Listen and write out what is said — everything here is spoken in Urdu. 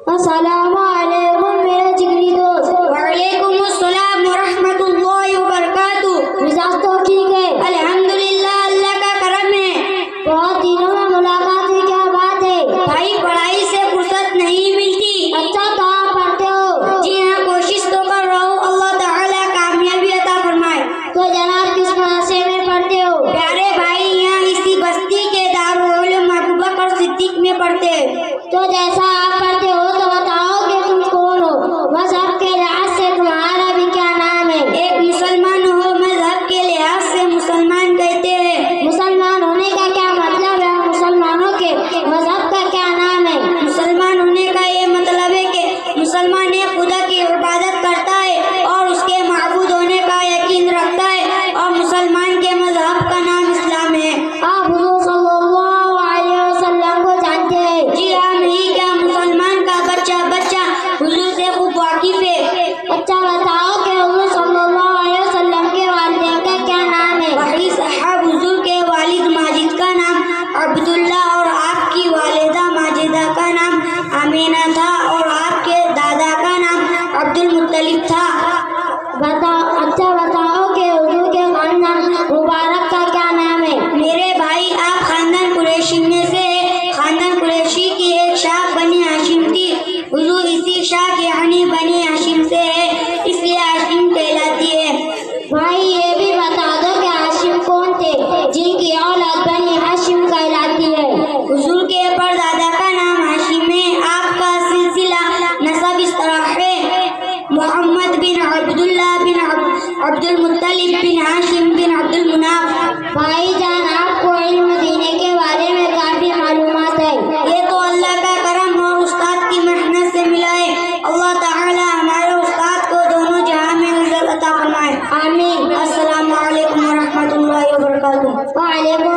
السلام علیکم میرے جگری دوست۔ وعلیکم السلام ورحمۃ اللہ وبرکاتہ۔ مزاج تو ٹھیک ہے؟ الحمدللہ، اللہ کا کرم ہے۔ بہت دنوں میں ملاقات ہوئی، کیا بات ہے؟ بھائی پڑھائی سے فرصت نہیں ملتی۔ اچھا تو آپ پڑھتے ہو؟ جی ہاں، کوشش تو کر رہا ہوں، اللہ تعالیٰ کامیابی عطا فرمائے۔ تو جناب کس مدرسے میں پڑھتے ہو؟ پیارے بھائی یہاں اسی بستی کے دارالعلوم ابوبکر صدیق میں پڑھتے ہیں۔ تو جیسا آپ پڑھتے ہو تو بتاؤ کہ تم کون ہو؟ مذہب کے لحاظ سے تمہارا بھی کیا نام ہے؟ ایک مسلمان ہو، مذہب کے لحاظ سے مسلمان کہتے ہیں۔ مسلمان ہونے کا کیا مطلب ہے؟ مسلمانوں کے مذہب کا کیا نام ہے؟ مسلمان ہونے کا یہ مطلب ہے کہ مسلمان ایک خدا کی عبادت کرتا ہے اور اس کے معبود ہونے کا یقین رکھتا ہے، اور مسلمان کے مذہب کا نام اسلام ہے۔ آپ حضور صلی اللہ علیہ وسلم کو جانتے ہیں؟ جی ہاں، نہیں کیا مسلمان کا بچہ حضور سے خوب واقف ہے۔ اچھا بتاؤ کہ حضور صلی اللہ علیہ وسلم کے والدین کا کیا نام ہے؟ وحی صاحب، حضور کے والد ماجد کا نام عبداللہ اور آپ کی والدہ ماجدہ کا نام آمینہ تھا، اور آپ کے دادا کا نام عبد المطلب تھا۔ اچھا بتاؤ کہ حضور کے خاندان مبارک کا کیا نام ہے؟ میرے بھائی، آپ خاندان قریشی میں سے ہیں۔ خاندان قریشی کی ایک شاخ بنی ہاشم تھی، حضور اسی شاخ یعنی بنی ہاشم سے ہے، اس لیے ہاشم کہلاتی ہے۔ بھائی یہ بھی بتا دو کہ ہاشم کون تھے جن کی اولاد بنی ہاشم کہلاتی ہے؟ حضور کے پردادا کا نام ہاشم ہے۔ آپ کا سلسلہ نسب اس طرح ہے: محمد بن عبداللہ بن عبد المطلب بن ہاشم بن عبد المناف۔ بھائی جان، آپ کو علم دینے کے بارے میں کافی معلومات ہے۔ یہ تو اللہ کا کرم اور استاد کی محنت سے ملا ہے۔ اللہ تعالی ہمارے استاد کو دونوں جہاں میں عزت عطا فرمائے۔ آمین۔ السلام علیکم ورحمۃ اللہ وبرکاتہ۔ وعلیکم